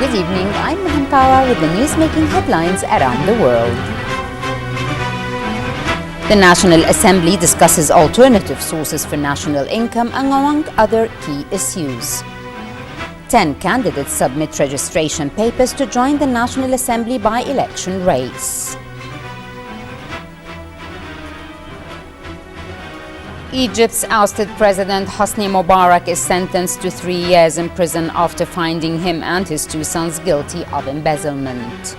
Good evening, I'm Mahamtawa with the news-making headlines around the world. The National Assembly discusses alternative sources for national income among other key issues. 10 candidates submit registration papers to join the National Assembly by-election race. Egypt's ousted President Hosni Mubarak is sentenced to 3 years in prison after finding him and his 2 sons guilty of embezzlement.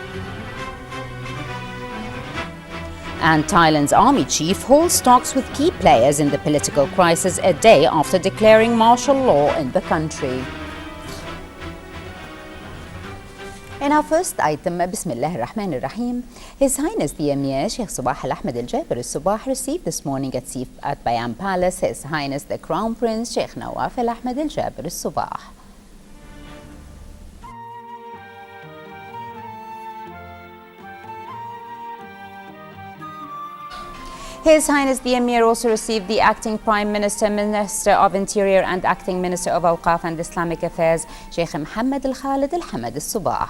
And Thailand's army chief holds talks with key players in the political crisis a day after declaring martial law in the country. In our first item, Bismillah ar-Rahman ar-Rahim, His Highness the Emir Sheikh Sabah Al-Ahmed Al-Jaber Al-Sabah received this morning at Bayan Palace His Highness the Crown Prince Sheikh Nawaf Al-Ahmed Al-Jaber Al-Sabah. His Highness the Emir also received the Acting Prime Minister, Minister of Interior and Acting Minister of Awqaf and Islamic Affairs, Sheikh Mohammed Al-Khalid Al-Hamad Al-Sabah.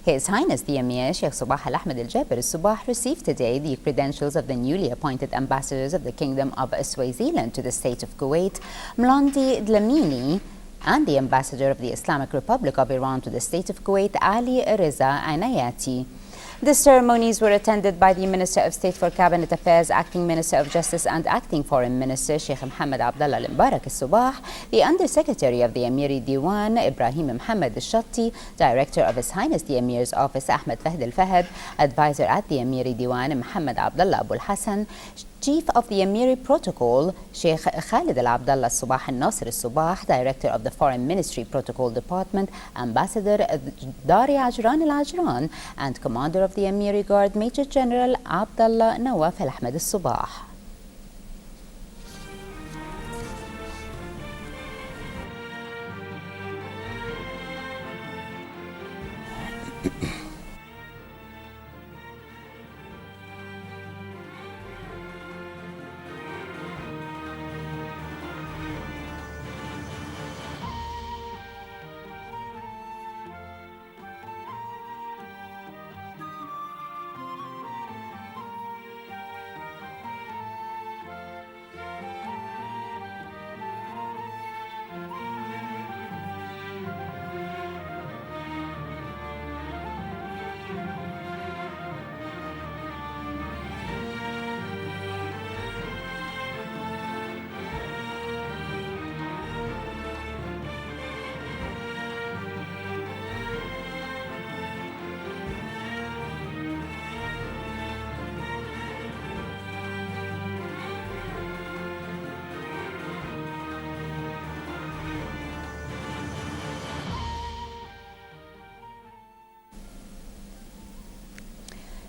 His Highness the Emir Sheikh Sabah Al-Ahmed Al-Jaber Al-Sabah received today the credentials of the newly appointed ambassadors of the Kingdom of Swaziland to the State of Kuwait, Mlandi Dlamini, and the ambassador of the Islamic Republic of Iran to the State of Kuwait, Ali Reza Anayati. The ceremonies were attended by the Minister of State for Cabinet Affairs, Acting Minister of Justice and Acting Foreign Minister Sheikh Mohammed Abdullah Al-Mubarak Al-Sabah, the Undersecretary of the Emiri Diwan Ibrahim Mohammed Al-Shatti, Director of His Highness the Emir's Office Ahmed Fahd Al-Fahad, Advisor at the Emiri Diwan Mohammed Abdullah Abu Al-Hassan, Chief of the Emiri Protocol, Sheikh Khalid Al-Abdullah Sabah Al-Nasr Al-Sabah, Director of the Foreign Ministry Protocol Department, Ambassador Dari Ajran Al-Ajran, and Commander of the Emiri Guard, Major General Abdullah Nawaf Al-Ahmed Al-Sabah.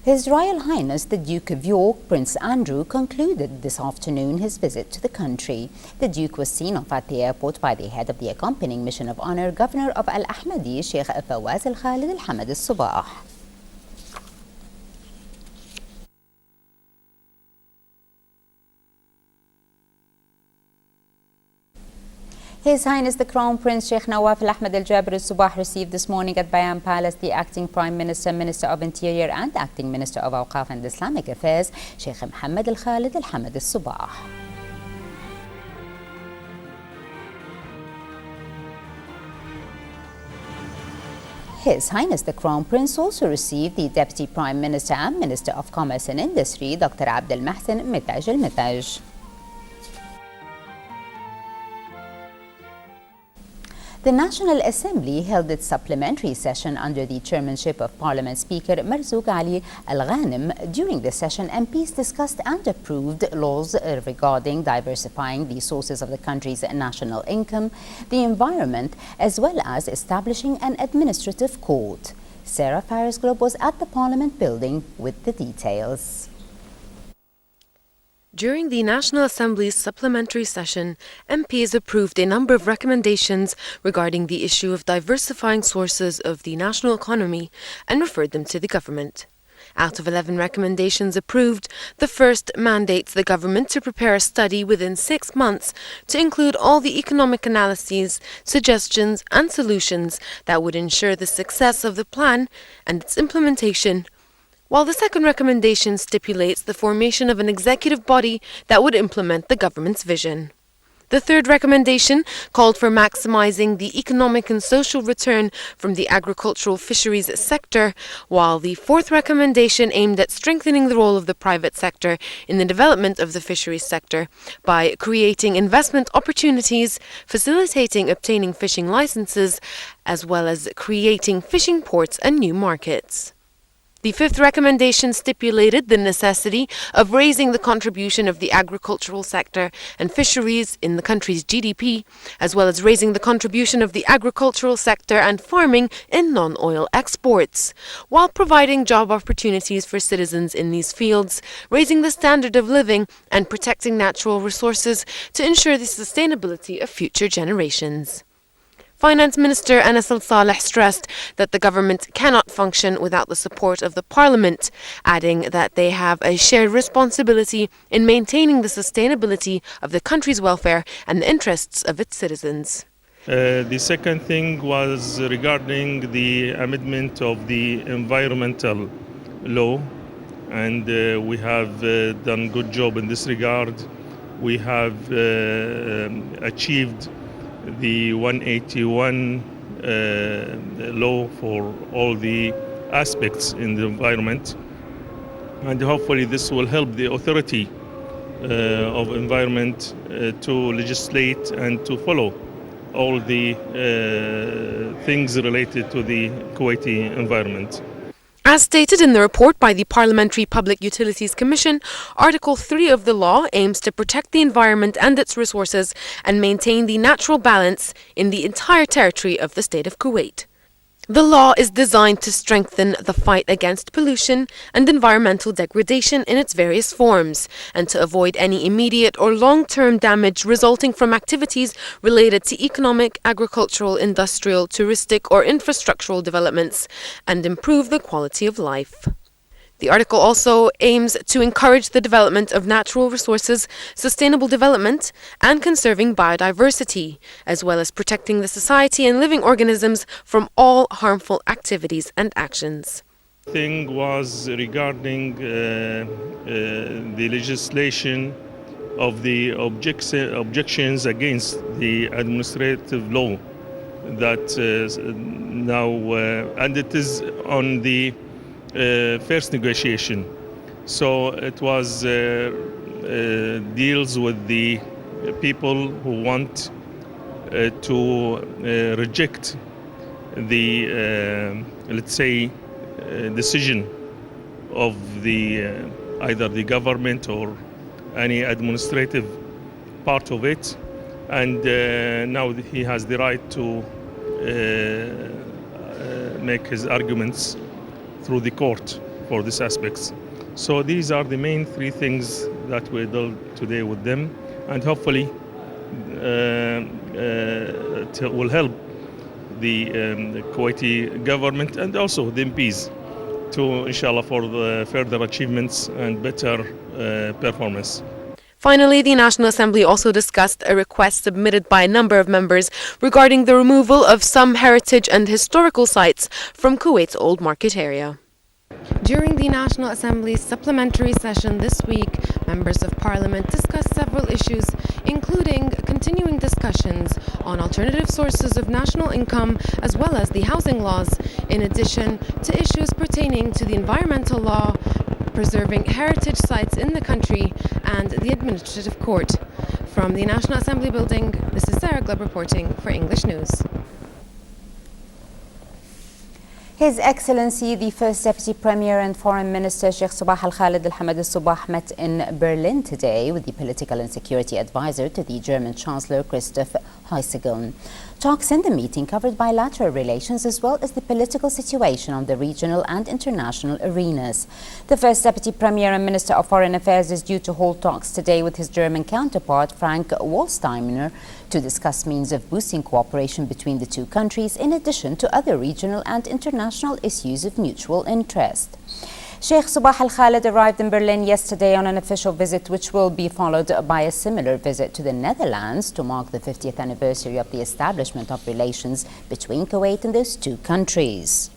His Royal Highness the Duke of York, Prince Andrew, concluded this afternoon his visit to the country. The Duke was seen off at the airport by the head of the accompanying mission of honor, Governor of Al-Ahmadi, Sheikh Fawaz Al-Khalid Al-Hamad Al-Sabah. His Highness the Crown Prince Sheikh Nawaf Al-Ahmed Al-Jaber Al-Sabah received this morning at Bayan Palace the Acting Prime Minister, Minister of Interior and Acting Minister of Awqaf and Islamic Affairs, Sheikh Mohammed Al-Khalid Al-Hamad Al-Sabah. His Highness the Crown Prince also received the Deputy Prime Minister and Minister of Commerce and Industry, Dr. Abdel Mahsen Mitaj Al-Mitaj. The National Assembly held its supplementary session under the chairmanship of Parliament Speaker Marzouk Ali Al-Ghanim. During the session, MPs discussed and approved laws regarding diversifying the sources of the country's national income, the environment, as well as establishing an administrative court. Sarah Faris Group was at the Parliament building with the details. During the National Assembly's supplementary session, MPs approved a number of recommendations regarding the issue of diversifying sources of the national economy and referred them to the government. Out of 11 recommendations approved, the first mandates the government to prepare a study within 6 months to include all the economic analyses, suggestions and solutions that would ensure the success of the plan and its implementation, while the second recommendation stipulates the formation of an executive body that would implement the government's vision. The third recommendation called for maximizing the economic and social return from the agricultural fisheries sector, while the fourth recommendation aimed at strengthening the role of the private sector in the development of the fisheries sector by creating investment opportunities, facilitating obtaining fishing licenses, as well as creating fishing ports and new markets. The fifth recommendation stipulated the necessity of raising the contribution of the agricultural sector and fisheries in the country's GDP, as well as raising the contribution of the agricultural sector and farming in non-oil exports, while providing job opportunities for citizens in these fields, raising the standard of living and protecting natural resources to ensure the sustainability of future generations. Finance Minister Anas Al-Saleh stressed that the government cannot function without the support of the Parliament, adding that they have a shared responsibility in maintaining the sustainability of the country's welfare and the interests of its citizens. The second thing was regarding the amendment of the environmental law, and we have done a good job in this regard. We have achieved the 181 law for all the aspects in the environment, and hopefully this will help the authority of environment to legislate and to follow all the things related to the Kuwaiti environment. As stated in the report by the Parliamentary Public Utilities Commission, Article 3 of the law aims to protect the environment and its resources and maintain the natural balance in the entire territory of the State of Kuwait. The law is designed to strengthen the fight against pollution and environmental degradation in its various forms, and to avoid any immediate or long-term damage resulting from activities related to economic, agricultural, industrial, touristic or infrastructural developments, and improve the quality of life. The article also aims to encourage the development of natural resources, sustainable development, and conserving biodiversity, as well as protecting the society and living organisms from all harmful activities and actions. The thing was regarding the legislation of the objections against the administrative law that now, and it is on the first negotiation. So it was deals with the people who want to reject the let's say decision of the either the government or any administrative part of it, and now he has the right to make his arguments through the court for these aspects. So these are the main three things that we dealt today with them, and hopefully it will help the Kuwaiti government and also the MPs to, inshallah, for the further achievements and better performance. Finally, the National Assembly also discussed a request submitted by a number of members regarding the removal of some heritage and historical sites from Kuwait's Old Market area. During the National Assembly's supplementary session this week, members of Parliament discussed several issues, including continuing discussions on alternative sources of national income as well as the housing laws, in addition to issues pertaining to the environmental law, preserving heritage sites in the country, and the administrative court. From the National Assembly building, this is Sarah Glubb reporting for English News. His Excellency, the First Deputy Premier and Foreign Minister Sheikh Sabah Al-Khalid Al-Hamad Al-Sabah met in Berlin today with the Political and Security Advisor to the German Chancellor Christoph Heusegeln. Talks in the meeting covered bilateral relations as well as the political situation on the regional and international arenas. The First Deputy Premier and Minister of Foreign Affairs is due to hold talks today with his German counterpart Frank Wallensteiner to discuss means of boosting cooperation between the two countries, in addition to other regional and international issues of mutual interest. Sheikh Sabah Al Khalid arrived in Berlin yesterday on an official visit which will be followed by a similar visit to the Netherlands to mark the 50th anniversary of the establishment of relations between Kuwait and those two countries.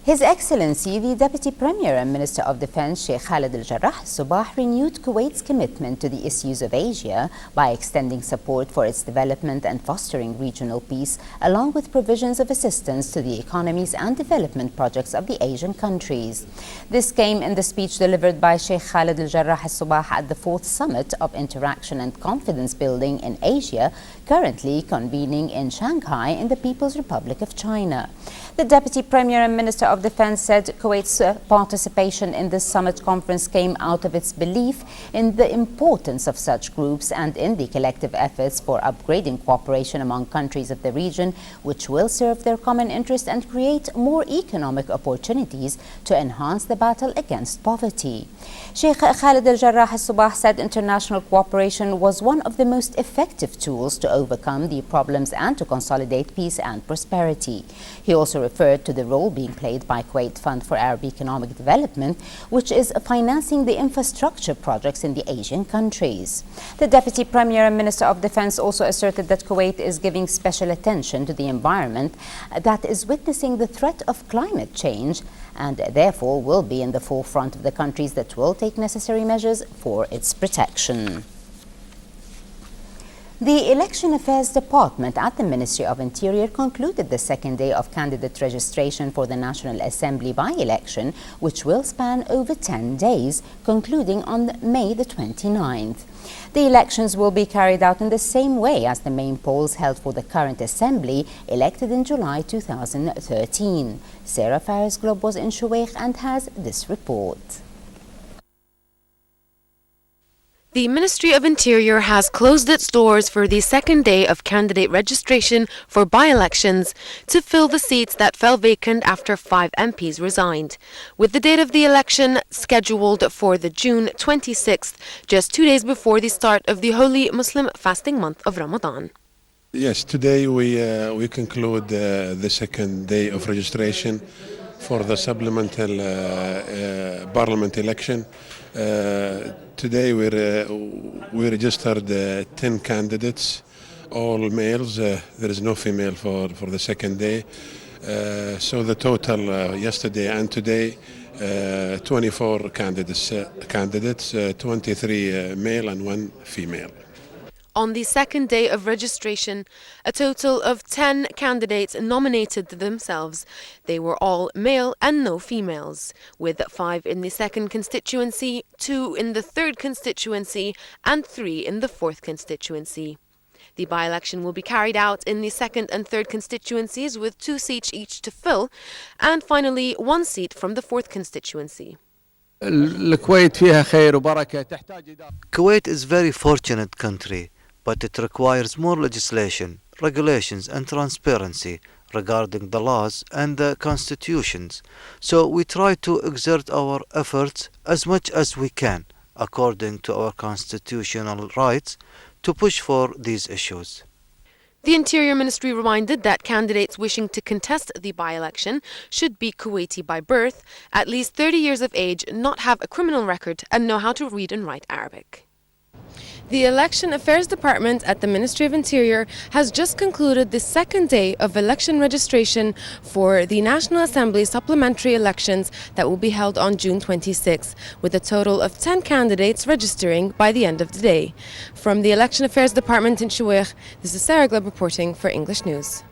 His Excellency, the Deputy Premier and Minister of Defense, Sheikh Khalid Al-Jarrah Al-Sabah, renewed Kuwait's commitment to the issues of Asia by extending support for its development and fostering regional peace, along with provisions of assistance to the economies and development projects of the Asian countries. This came in the speech delivered by Sheikh Khalid Al-Jarrah Al-Sabah at the 4th Summit of Interaction and Confidence Building in Asia, currently convening in Shanghai in the People's Republic of China. The Deputy Premier and Minister of Defense said Kuwait's participation in this summit conference came out of its belief in the importance of such groups and in the collective efforts for upgrading cooperation among countries of the region, which will serve their common interest and create more economic opportunities to enhance the battle against poverty. Sheikh Khalid Al-Jarrah Al-Sabah said international cooperation was one of the most effective tools to overcome the problems and to consolidate peace and prosperity. He also referred to the role being played by Kuwait Fund for Arab Economic Development, which is financing the infrastructure projects in the Asian countries. The Deputy Premier and Minister of Defense also asserted that Kuwait is giving special attention to the environment that is witnessing the threat of climate change and therefore will be in the forefront of the countries that will take necessary measures for its protection. The Election Affairs Department at the Ministry of Interior concluded the second day of candidate registration for the National Assembly by-election, which will span over 10 days, concluding on May the 29th. The elections will be carried out in the same way as the main polls held for the current Assembly, elected in July 2013. Sarah Faris Globe was in Shuwaykh and has this report. The Ministry of Interior has closed its doors for the second day of candidate registration for by-elections to fill the seats that fell vacant after 5 MPs resigned, with the date of the election scheduled for the June 26th, just 2 days before the start of the holy Muslim fasting month of Ramadan. Yes, today we conclude the second day of registration for the supplemental parliament election. Today we registered 10 candidates, all males. There is no female for the second day. So the total yesterday and today, 24 candidates, 23 male and 1 female. On the second day of registration, a total of 10 candidates nominated themselves. They were all male and no females, with 5 in the 2nd constituency, 2 in the 3rd constituency, and 3 in the 4th constituency. The by-election will be carried out in the 2nd and 3rd constituencies with 2 seats each to fill, and finally 1 seat from the 4th constituency. Kuwait is a very fortunate country, but it requires more legislation, regulations and transparency regarding the laws and the constitutions. So we try to exert our efforts as much as we can, according to our constitutional rights, to push for these issues. The Interior Ministry reminded that candidates wishing to contest the by-election should be Kuwaiti by birth, at least 30 years of age, not have a criminal record, and know how to read and write Arabic. The Election Affairs Department at the Ministry of Interior has just concluded the second day of election registration for the National Assembly supplementary elections that will be held on June 26, with a total of 10 candidates registering by the end of the day. From the Election Affairs Department in Shuwaykh, this is Sarah Gleb reporting for English News.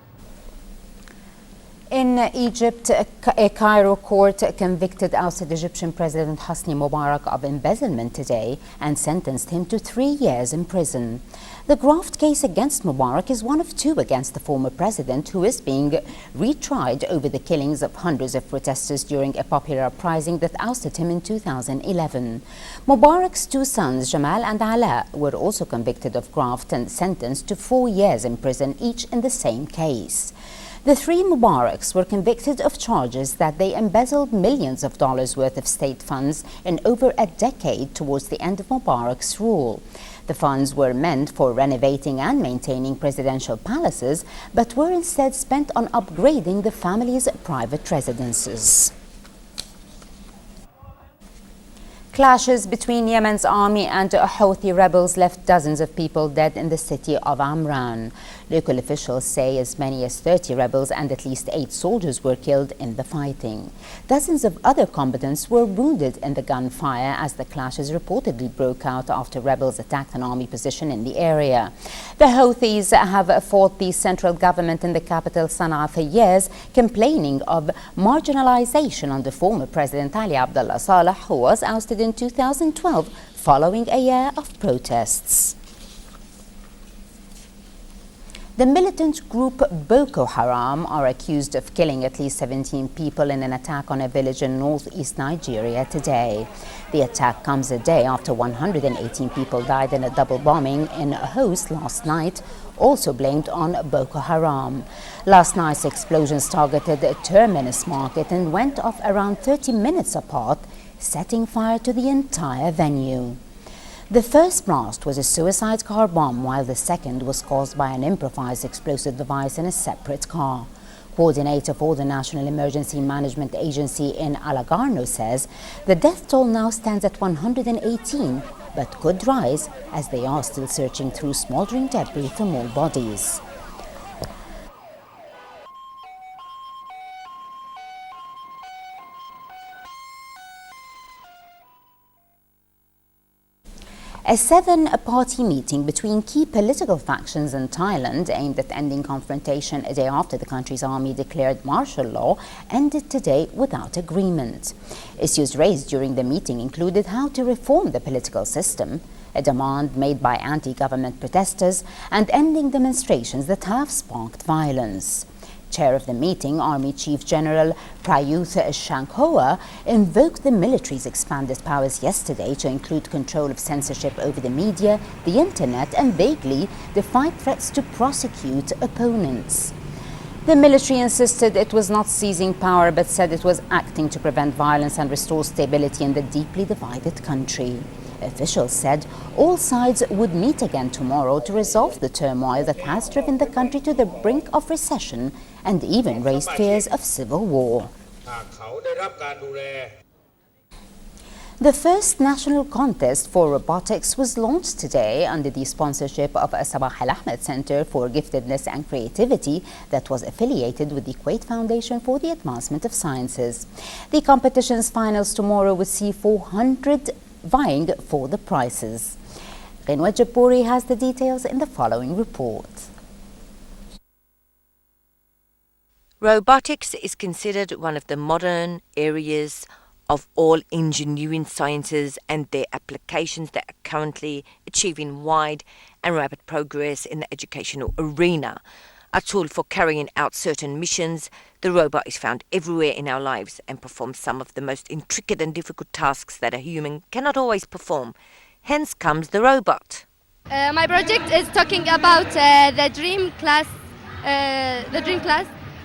In Egypt, a Cairo court convicted ousted Egyptian President Hosni Mubarak of embezzlement today and sentenced him to 3 years in prison. The graft case against Mubarak is one of 2 against the former president, who is being retried over the killings of hundreds of protesters during a popular uprising that ousted him in 2011. Mubarak's 2 sons, Jamal and Ala, were also convicted of graft and sentenced to 4 years in prison, each in the same case. The three Mubaraks were convicted of charges that they embezzled millions of dollars worth of state funds in over a decade towards the end of Mubarak's rule. The funds were meant for renovating and maintaining presidential palaces, but were instead spent on upgrading the family's private residences. Clashes between Yemen's army and Houthi rebels left dozens of people dead in the city of Amran. Local officials say as many as 30 rebels and at least 8 soldiers were killed in the fighting. Dozens of other combatants were wounded in the gunfire as the clashes reportedly broke out after rebels attacked an army position in the area. The Houthis have fought the central government in the capital Sana'a for years, complaining of marginalization under former President Ali Abdullah Saleh, who was ousted in 2012 following a year of protests. The militant group Boko Haram are accused of killing at least 17 people in an attack on a village in northeast Nigeria today. The attack comes a day after 118 people died in a double bombing in Host last night, also blamed on Boko Haram. Last night's explosions targeted a terminus market and went off around 30 minutes apart, setting fire to the entire venue. The first blast was a suicide car bomb, while the second was caused by an improvised explosive device in a separate car. Coordinator for the National Emergency Management Agency in Alagarno says the death toll now stands at 118, but could rise as they are still searching through smoldering debris for more bodies. A 7-party meeting between key political factions in Thailand aimed at ending confrontation a day after the country's army declared martial law ended today without agreement. Issues raised during the meeting included how to reform the political system, a demand made by anti-government protesters, and ending demonstrations that have sparked violence. Chair of the meeting, Army Chief General Prayuth Chan-ocha, invoked the military's expanded powers yesterday to include control of censorship over the media, the internet, and vaguely defied threats to prosecute opponents. The military insisted it was not seizing power, but said it was acting to prevent violence and restore stability in the deeply divided country. Officials said all sides would meet again tomorrow to resolve the turmoil that has driven the country to the brink of recession and even raised fears of civil war. The first national contest for robotics was launched today under the sponsorship of Sabah Al Ahmed Center for Giftedness and Creativity that was affiliated with the Kuwait Foundation for the Advancement of Sciences. The competition's finals tomorrow would see 400 vying for the prizes. Renwa Jabouri has the details in the following report. Robotics is considered one of the modern areas of all engineering sciences, and their applications that are currently achieving wide and rapid progress in the educational arena. A tool for carrying out certain missions, the robot is found everywhere in our lives and performs some of the most intricate and difficult tasks that a human cannot always perform. Hence comes the robot. My project is talking about the dream class,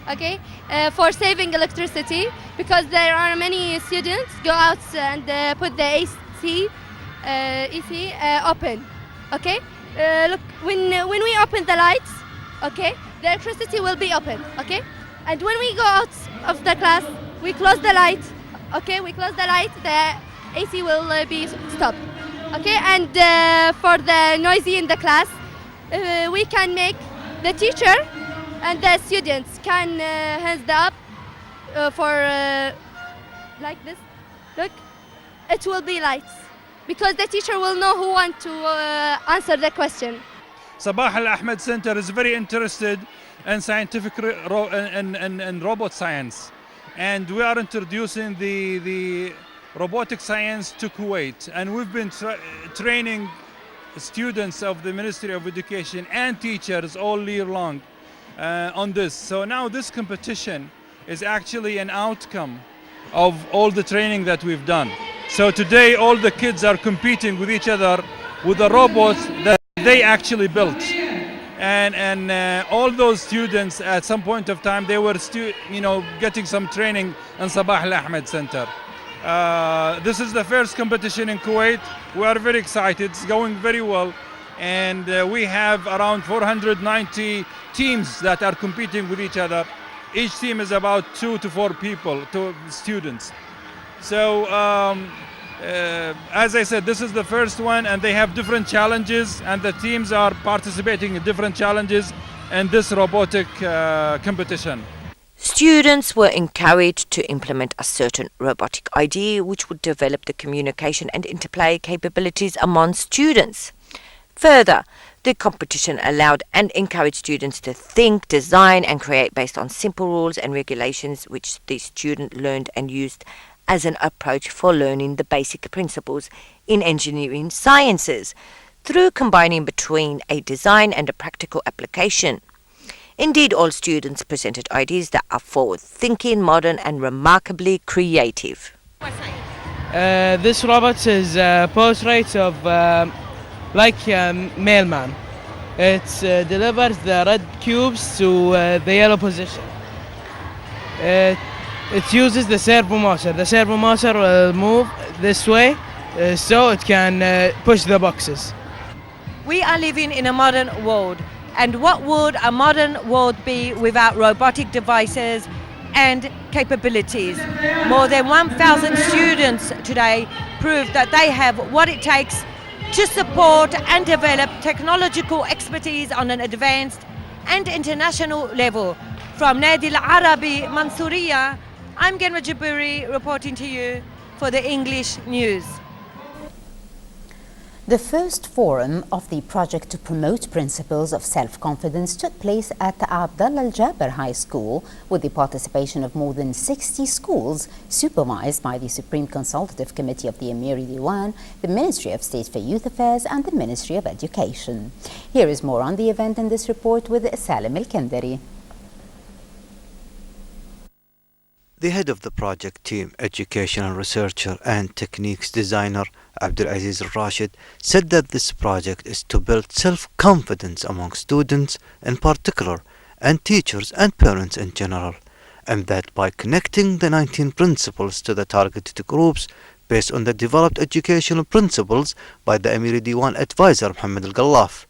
okay, for saving electricity, because there are many students go out and put the AC open, okay. Look, when we open the lights, okay, the electricity will be open, okay? And when we go out of the class, we close the light, okay? We close the light, the AC will be stopped, okay? And for the noisy in the class, we can make the teacher and the students can hands up for like this. Look, it will be lights because the teacher will know who want to answer the question. Sabah Al Ahmed Center is very interested in scientific and robot science, and we are introducing the robotic science to Kuwait, and we've been training students of the Ministry of Education and teachers all year long on this. So now this competition is actually an outcome of all the training that we've done. So today all the kids are competing with each other with the robots that they actually built. and all those students at some point of time they were getting some training in Sabah Al Ahmed Center. This is the first competition in Kuwait. We are very excited. It's going very well, and we have around 490 teams that are competing with each other. Each team is about 2 to 4 people, 2 students. So as I said, this is the first one, and they have different challenges, and the teams are participating in different challenges in this robotic competition. Students were encouraged to implement a certain robotic idea which would develop the communication and interplay capabilities among students. Further, the competition allowed and encouraged students to think, design and create based on simple rules and regulations which the student learned and used as an approach for learning the basic principles in engineering sciences through combining between a design and a practical application. Indeed, all students presented ideas that are forward-thinking, modern and remarkably creative. This robot is a portrait of like a mailman. It delivers the red cubes to the yellow position. It uses the servo motor. The servo motor will move this way so it can push the boxes. We are living in a modern world. And what would a modern world be without robotic devices and capabilities? More than 1,000 students today prove that they have what it takes to support and develop technological expertise on an advanced and international level. From Nadi Al-Arabi, Mansouriya, I'm Genwa Jaburi reporting to you for the English News. The first forum of the project to promote principles of self-confidence took place at the Abdullah Al-Jaber High School with the participation of more than 60 schools supervised by the Supreme Consultative Committee of the Amiri Diwan, the Ministry of State for Youth Affairs and the Ministry of Education. Here is more on the event in this report with Salim Al-Kendari. The head of the project team, educational researcher and techniques designer Abdulaziz Al-Rashid said that this project is to build self-confidence among students in particular and teachers and parents in general, and that by connecting the 19 principles to the targeted groups based on the developed educational principles by the Amiri Diwan advisor Muhammad Al-Gallaf.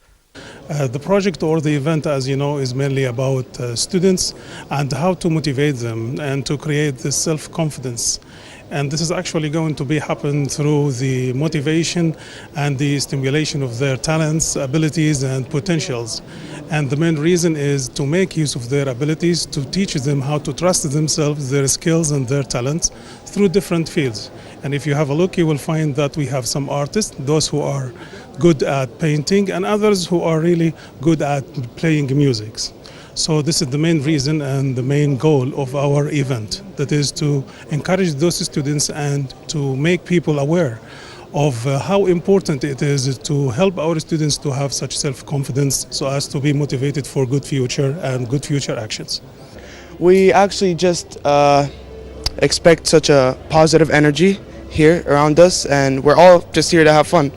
The project or the event, as you know, is mainly about students and how to motivate them and to create this self-confidence. And this is actually going to be happen through the motivation and the stimulation of their talents, abilities and potentials. And the main reason is to make use of their abilities, to teach them how to trust themselves, their skills and their talents through different fields. And if you have a look, you will find that we have some artists, those who are good at painting and others who are really good at playing music. So this is the main reason and the main goal of our event, that is to encourage those students and to make people aware of how important it is to help our students to have such self-confidence so as to be motivated for good future and good future actions. We actually just expect such a positive energy here around us, and we're all just here to have fun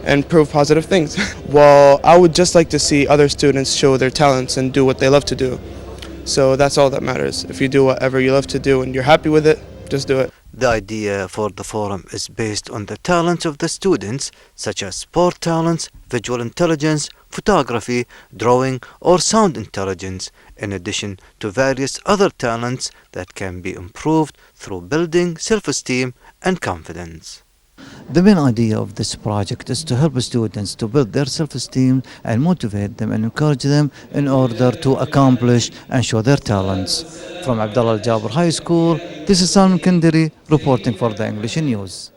and prove positive things. Well, I would just like to see other students show their talents and do what they love to do. So that's all that matters. If you do whatever you love to do and you're happy with it, just do it. The idea for the forum is based on the talents of the students, such as sport talents, visual intelligence, photography, drawing or sound intelligence, in addition to various other talents that can be improved through building self-esteem and confidence. The main idea of this project is to help students to build their self-esteem and motivate them and encourage them in order to accomplish and show their talents. From Abdullah Al-Jaber High School, this is Salim Kendari reporting for the English News.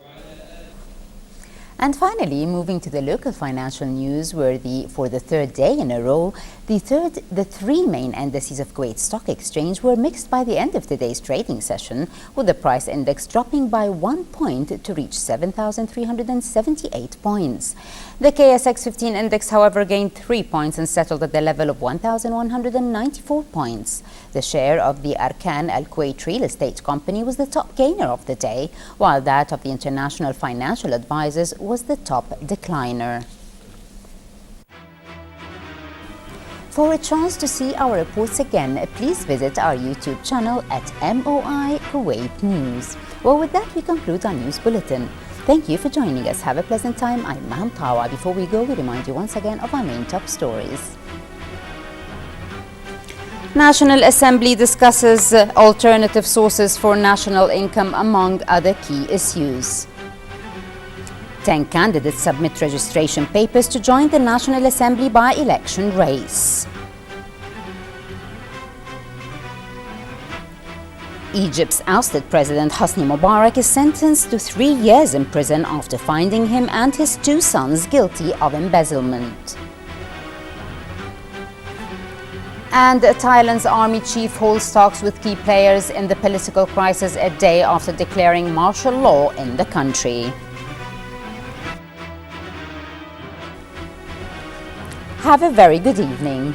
And finally, moving to the local financial news, where for the third day in a row, the three main indices of Kuwait Stock Exchange were mixed by the end of today's trading session, with the price index dropping by 1 point to reach 7,378 points. The KSX 15 index, however, gained 3 points and settled at the level of 1,194 points. The share of the Arkan Al Kuwait Real Estate Company was the top gainer of the day, while that of the International Financial Advisors was the top decliner. For a chance to see our reports again, please visit our YouTube channel at MOI Kuwait News. Well, with that, we conclude our news bulletin. Thank you for joining us. Have a pleasant time. I'm Maham Tawa. Before we go, we remind you once again of our main top stories. National Assembly discusses alternative sources for national income among other key issues. 10 candidates submit registration papers to join the National Assembly by-election race. Egypt's ousted President Hosni Mubarak is sentenced to 3 years in prison after finding him and his 2 sons guilty of embezzlement. And Thailand's army chief holds talks with key players in the political crisis a day after declaring martial law in the country. Have a very good evening.